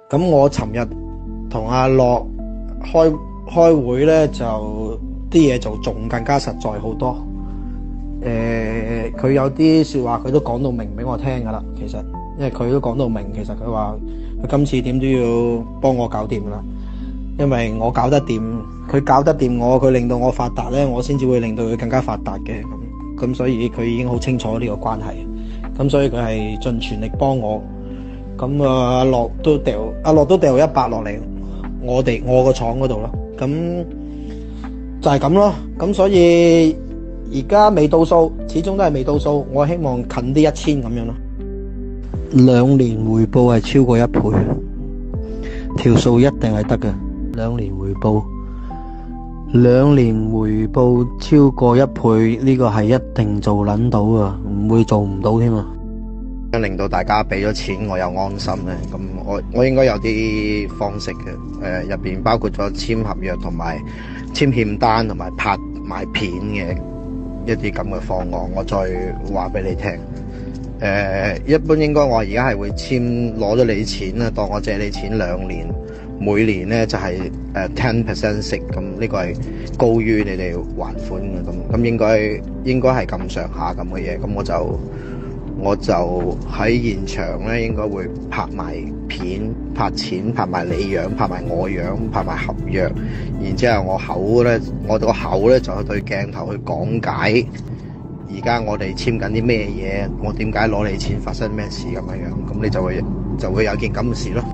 咁我尋日同阿樂開會咧，就啲嘢就仲更加實在好多。佢有啲說話佢都講到明俾我聽噶啦。其實因為佢都講到明，其實佢話佢今次點都要幫我搞掂啦。因為我搞得掂，佢搞得掂我，佢令到我發達咧，我先至會令到佢更加發達嘅。咁所以佢已經好清楚呢個關係。咁所以佢係盡全力幫我。咁阿樂都掉100落嚟我個廠嗰度咯。咁就係咁咯。咁所以而家未到數，始終都係未到數。我希望近啲1000咁樣咯。2年回報係超過1倍，條數一定係得嘅。2年回報超過1倍，呢個係一定做撚到啊，唔會做唔到添啊！令到大家俾咗錢，我又安心咧。咁我應該有啲方式嘅，入邊包括咗簽合約同埋簽欠單同埋拍埋片嘅一啲咁嘅方案，我再話俾你聽。一般應該我而家係會簽攞咗你錢啦，當我借你錢2年，每年咧就係10% 息，咁呢個係高於你哋還款嘅。咁應該係咁上下咁嘅嘢。咁我就喺現場咧，應該會拍埋片、拍錢、拍埋你樣、拍埋我樣、拍埋合約，然之後我個口咧就去對鏡頭去講解而家我哋簽緊啲咩嘢，我點解攞你錢，發生咩事咁樣，咁你就會有件咁嘅事咯。